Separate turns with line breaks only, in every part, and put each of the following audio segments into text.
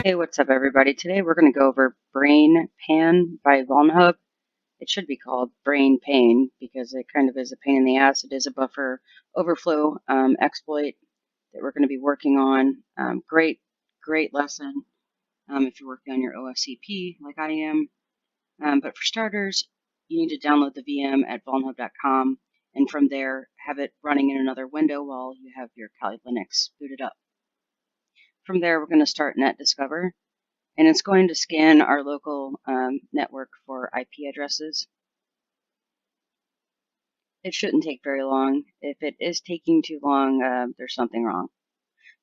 Hey, what's up, everybody? Today we're going to go over Brainpan by Vulnhub. It should be called Brain Pain because it kind of is a pain in the ass. It is a buffer overflow exploit that we're going to be working on. Great lesson if you're working on your OSCP like I am. But for starters, you need to download the VM at vulhhub.com, and from there have it running in another window while you have your Kali Linux booted up. From there, we're going to start NetDiscover. And it's going to scan our local network for IP addresses. It shouldn't take very long. If it is taking too long, there's something wrong.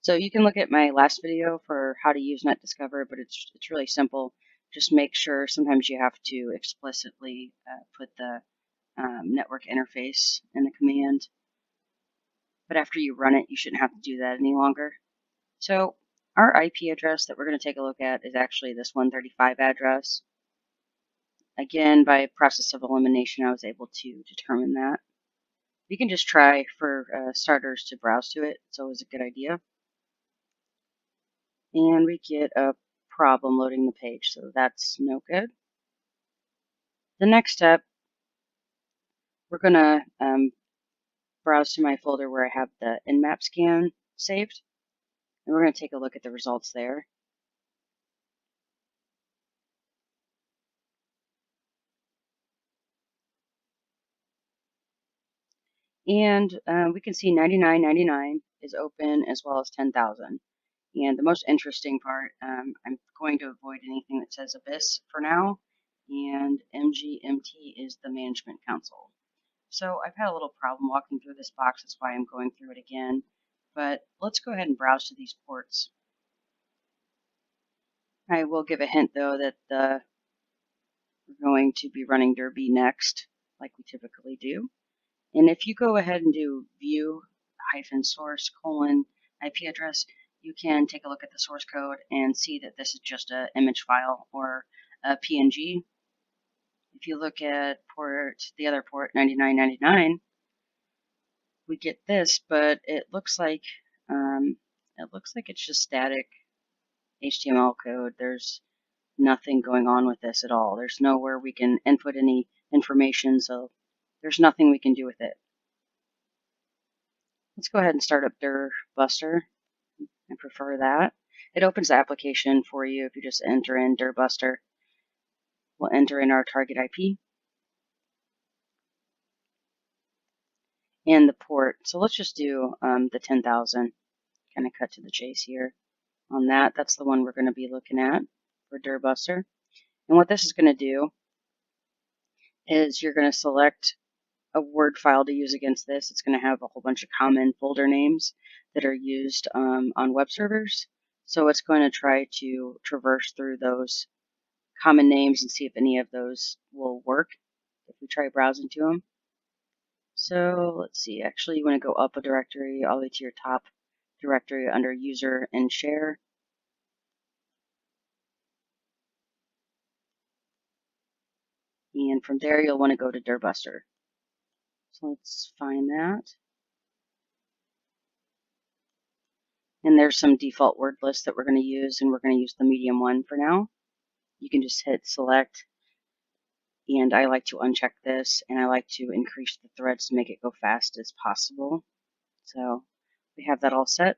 So you can look at my last video for how to use NetDiscover, but it's really simple. Just make sure sometimes you have to explicitly put the network interface in the command. But after you run it, you shouldn't have to do that any longer. So our IP address that we're going to take a look at is actually this 135 address. Again, by process of elimination, I was able to determine that. You can just try for starters to browse to it. It's always a good idea. And we get a problem loading the page, so that's no good. The next step, we're going to browse to my folder where I have the nmap scan saved. And we're going to take a look at the results there. And we can see 9999 is open as well as 10,000. And the most interesting part, I'm going to avoid anything that says Abyss for now, and MGMT is the Management Council. So I've had a little problem walking through this box, that's why I'm going through it again. But let's go ahead and browse to these ports. I will give a hint though that we're going to be running Derby next, like we typically do. And if you go ahead and do view-source : IP address, you can take a look at the source code and see that this is just an image file or a PNG. If you look at the other port 9999, we get this, but it looks like it's just static HTML code. There's nothing going on with this at all. There's nowhere we can input any information, so there's nothing we can do with it. Let's go ahead and start up Dirbuster. I prefer that. It opens the application for you if you just enter in Dirbuster. We'll enter in our target IP and the port. So let's just do the 10,000. Kind of cut to the chase here on that. That's the one we're going to be looking at for Dirbuster. And what this is going to do is you're going to select a Word file to use against this. It's going to have a whole bunch of common folder names that are used on web servers. So it's going to try to traverse through those common names and see if any of those will work if we try browsing to them. So let's see, actually you want to go up a directory all the way to your top directory under user and share. And from there you'll want to go to Dirbuster. So let's find that. And there's some default word lists that we're going to use, and we're going to use the medium one for now. You can just hit select, and I like to uncheck this, and I like to increase the threads to make it go fast as possible. So we have that all set.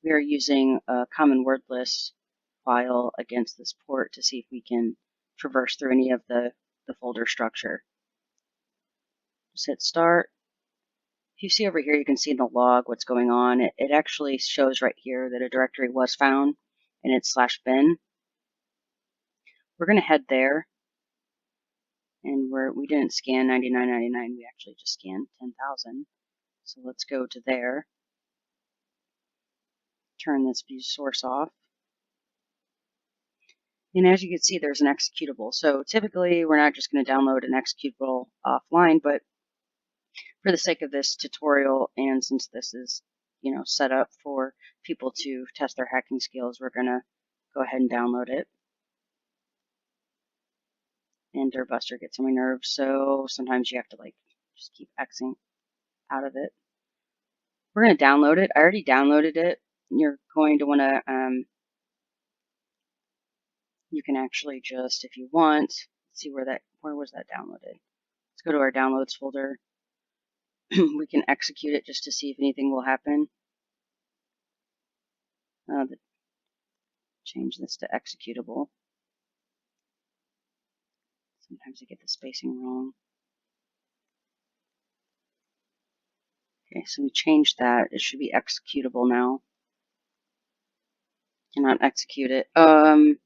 We are using a common word list file against this port to see if we can traverse through any of the folder structure. Just hit start. If you see over here, you can see in the log what's going on. It actually shows right here that a directory was found, and it's /bin. We're going to head there, and we didn't scan 9999, we actually just scanned 10,000. So let's go to there. Turn this view source off. And as you can see, there's an executable. So typically, we're not just going to download an executable offline, but for the sake of this tutorial, and since this is, set up for people to test their hacking skills, we're going to go ahead and download it. And Dirbuster gets on my nerves, so sometimes you have to just keep Xing out of it. We're going to download it. I already downloaded it. You're going to want to you can actually just, if you want, see where was that downloaded? Let's go to our downloads folder. We can execute it just to see if anything will happen. Change this to executable. Sometimes I get the spacing wrong. Okay, so we changed that. It should be executable now. Cannot execute it. Could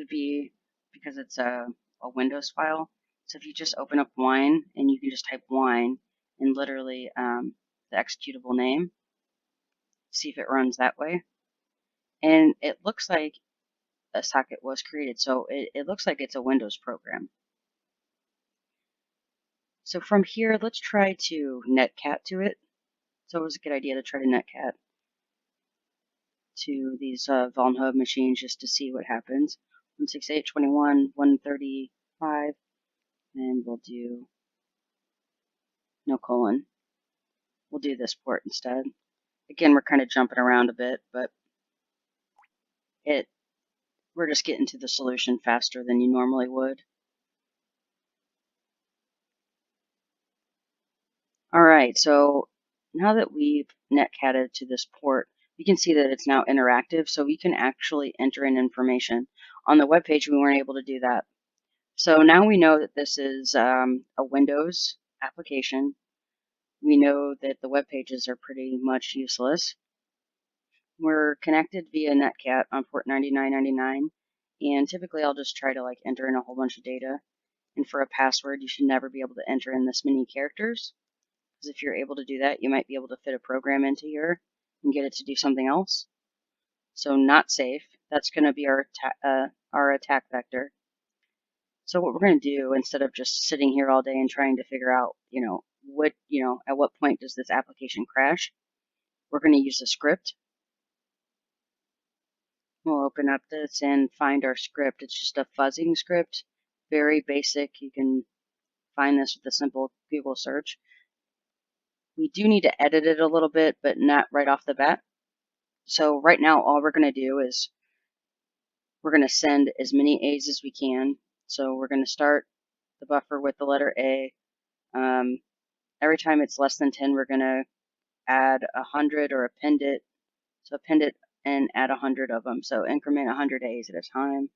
be because it's a Windows file. So if you just open up wine and you can just type wine and literally the executable name, see if it runs that way. And it looks like a socket was created, so it looks like it's a Windows program. So from here, let's try to netcat to it. It's always a good idea to try to netcat to these vulnhub machines just to see what happens. 168.21.135, and we'll do no colon. We'll do this port instead. Again, we're kind of jumping around a bit, but we're just getting to the solution faster than you normally would. All right, so now that we've netcatted to this port, we can see that it's now interactive, so we can actually enter in information. On the web page, we weren't able to do that. So now we know that this is a Windows application. We know that the web pages are pretty much useless. We're connected via netcat on port 9999, and typically I'll just try to enter in a whole bunch of data. And for a password, you should never be able to enter in this many characters, because if you're able to do that, you might be able to fit a program into here and get it to do something else. So not safe. That's going to be our attack vector. So what we're going to do, instead of just sitting here all day and trying to figure out, at what point does this application crash, we're going to use a script. We'll open up this and find our script. It's just a fuzzing script, very basic. You can find this with a simple Google search. We do need to edit it a little bit, but not right off the bat. So right now, all we're going to do is we're going to send as many A's as we can. So we're going to start the buffer with the letter A. Every time it's less than 10, we're going to add 100 or append it. So append it and add 100 of them. So increment 100 A's at a time.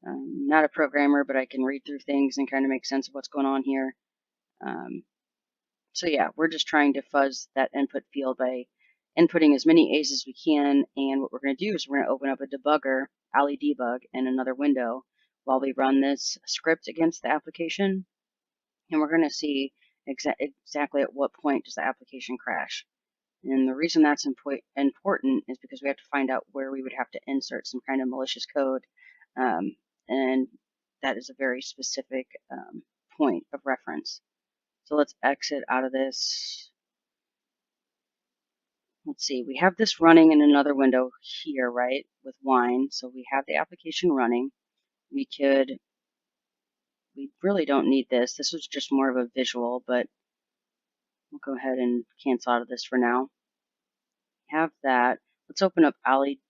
I'm not a programmer, but I can read through things and kind of make sense of what's going on here. So yeah, we're just trying to fuzz that input field by inputting as many A's as we can. And what we're going to do is we're going to open up a debugger, Ali debug, in another window while we run this script against the application. And we're going to see exactly at what point does the application crash. And the reason that's important is because we have to find out where we would have to insert some kind of malicious code. And that is a very specific point of reference. So let's exit out of this. Let's see, we have this running in another window here, right, with wine. So we have the application running. We really don't need this. This was just more of a visual, but we'll go ahead and cancel out of this for now. Have that. Let's open up Ali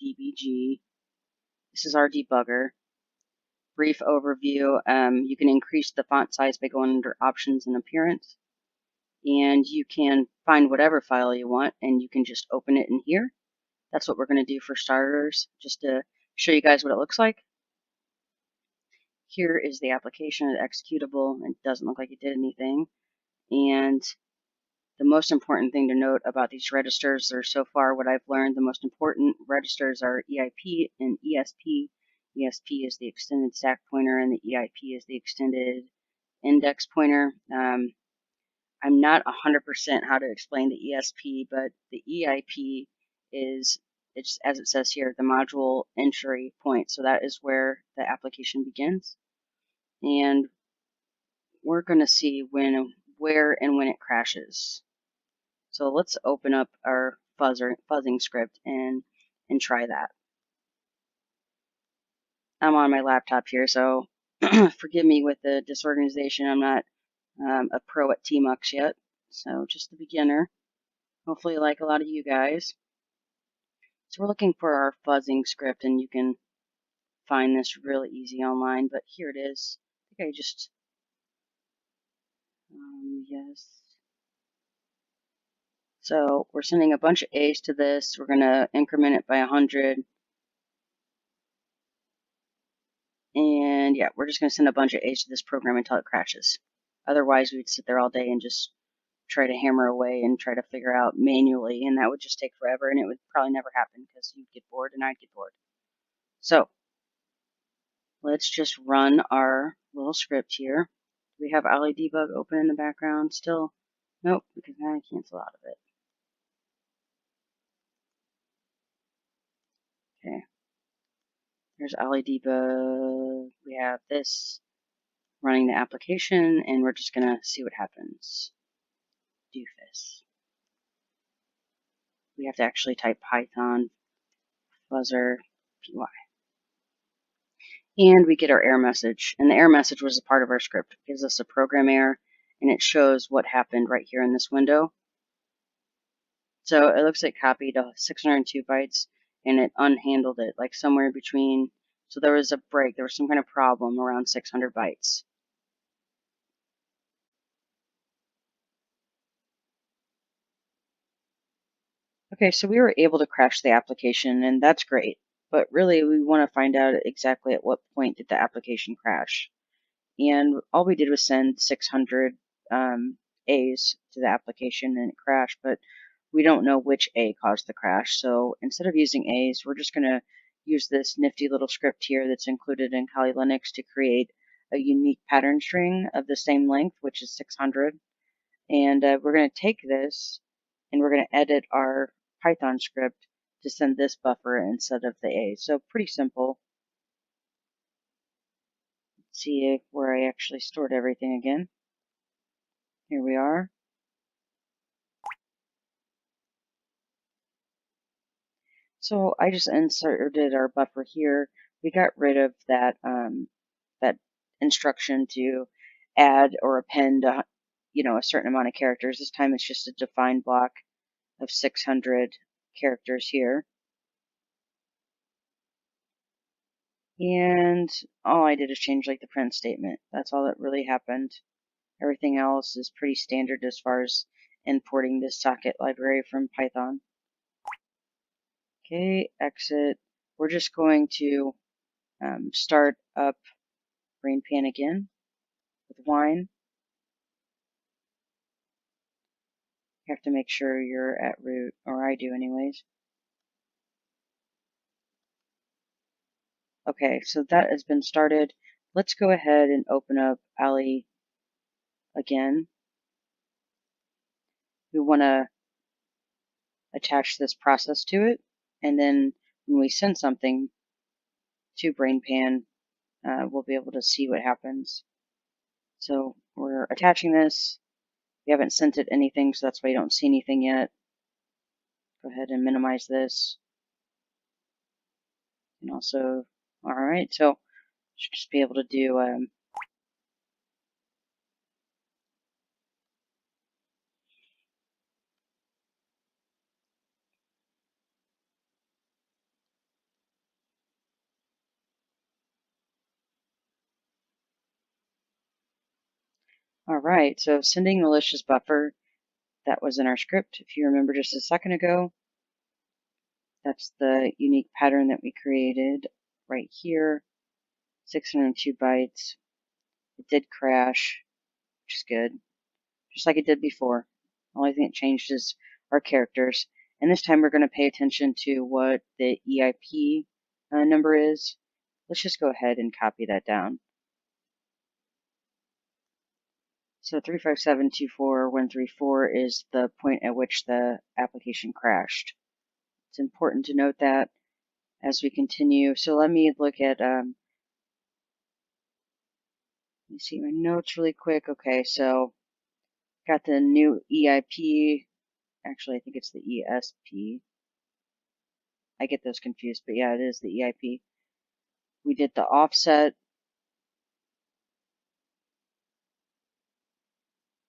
DBG. This is our debugger. Brief overview. You can increase the font size by going under options and appearance. And you can find whatever file you want and you can just open it in here. That's what we're going to do for starters, just to show you guys what it looks like. Here is the application, the executable. It doesn't look like it did anything. And the most important thing to note about these registers, or so far what I've learned, the most important registers are EIP and ESP. ESP is the extended stack pointer and the EIP is the extended index pointer. I'm not 100% how to explain the ESP, but the EIP is, it's as it says here, the module entry point. So that is where the application begins. And we're going to see where and when it crashes. So let's open up our fuzzing script and try that. I'm on my laptop here, so forgive me with the disorganization. I'm not a pro at Tmux yet, so just a beginner. Hopefully like a lot of you guys. So we're looking for our fuzzing script, and you can find this really easy online, but here it is. I think I just, yes. So we're sending a bunch of A's to this. We're going to increment it by 100. And yeah, we're just going to send a bunch of A's to this program until it crashes. Otherwise, we'd sit there all day and just try to hammer away and try to figure out manually, and that would just take forever, and it would probably never happen because you'd get bored and I'd get bored. So let's just run our little script here. We have Ali debug open in the background still. Nope, because now I cancel out of it. Okay. There's Ali debug. We have this running the application, and we're just gonna see what happens. Doofus. We have to actually type Python fuzzer py. And we get our error message. And the error message was a part of our script. It gives us a program error, and it shows what happened right here in this window. So it looks like it copied 602 bytes, and it unhandled it, like somewhere between. So there was a break. There was some kind of problem around 600 bytes. Okay, so we were able to crash the application, and that's great. But really, we want to find out exactly at what point did the application crash. And all we did was send 600 A's to the application, and it crashed, but we don't know which A caused the crash. So instead of using A's, we're just going to use this nifty little script here that's included in Kali Linux to create a unique pattern string of the same length, which is 600. And we're going to take this and we're going to edit our Python script to send this buffer instead of the A. So pretty simple. Let's see where I actually stored everything again. Here we are. So I just inserted our buffer here. We got rid of that that instruction to add or append a certain amount of characters. This time it's just a defined block of 600 characters here. And all I did is change like the print statement. That's all that really happened. Everything else is pretty standard as far as importing this socket library from Python. Okay, exit. We're just going to start up Brainpan again with wine. You have to make sure you're at root, or I do anyways. Okay, so that has been started. Let's go ahead and open up Ali again. We want to attach this process to it, and then when we send something to Brainpan, we'll be able to see what happens. So we're attaching this. We haven't sent it anything, so that's why you don't see anything yet. Go ahead and minimize this. And also, all right, so should just be able to do all right, so sending malicious buffer, that was in our script. If you remember just a second ago, that's the unique pattern that we created right here, 602 bytes. It did crash, which is good, just like it did before. The only thing that changed is our characters. And this time we're going to pay attention to what the EIP number is. Let's just go ahead and copy that down. So 357.24.134 is the point at which the application crashed. It's important to note that as we continue. So let me look at, let me see my notes really quick. Okay, so got the new EIP. Actually, I think it's the ESP. I get those confused, but yeah, it is the EIP. We did the offset.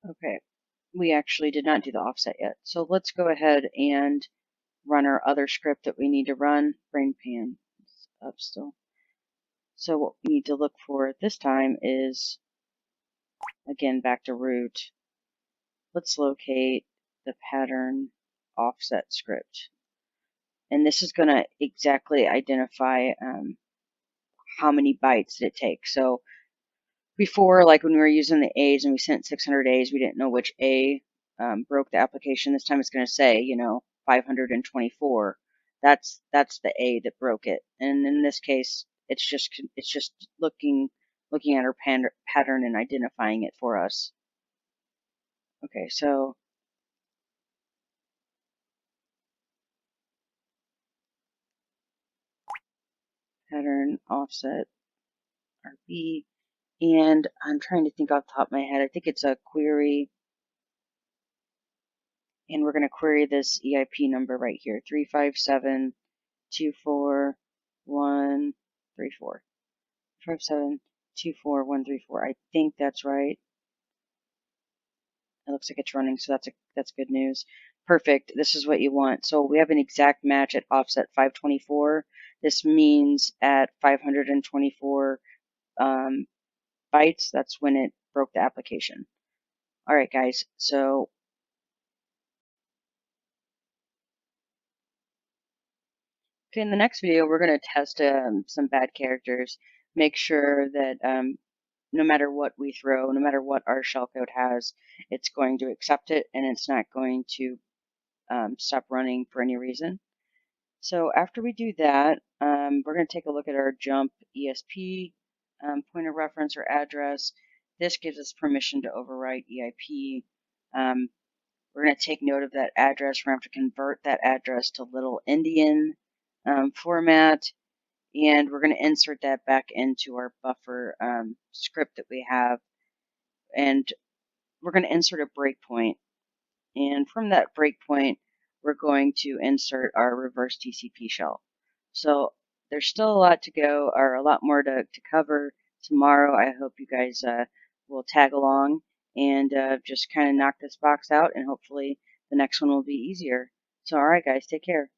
Okay, we actually did not do the offset yet. So let's go ahead and run our other script that we need to run. Brainpan is up still. So what we need to look for this time is, again, back to root. Let's locate the pattern offset script. And this is going to exactly identify how many bytes did it take. So before, like when we were using the A's and we sent 600 A's, we didn't know which A broke the application. This time it's going to say, 524. That's the A that broke it. And in this case, it's just looking at our pattern and identifying it for us. Okay, so pattern offset RB, and I'm trying to think off the top of my head. I think it's a query, and we're going to query this EIP number right here, 357-24134. 357-24134. I think that's right. It looks like it's running, so that's good news. Perfect. This is what you want. So we have an exact match at offset 524. This means at 524 bytes, that's when it broke the application. All right, guys. So okay, in the next video, we're going to test some bad characters. Make sure that no matter what we throw, no matter what our shellcode has, it's going to accept it and it's not going to stop running for any reason. So after we do that, we're going to take a look at our jump ESP point of reference or address. This gives us permission to overwrite EIP. We're going to take note of that address. We're going to have to convert that address to Little Endian format, and we're going to insert that back into our buffer script that we have, and we're going to insert a breakpoint. And from that breakpoint, we're going to insert our reverse TCP shell. So there's still a lot to go, or a lot more to cover tomorrow. I hope you guys will tag along and just kind of knock this box out, and hopefully the next one will be easier. So all right, guys, take care.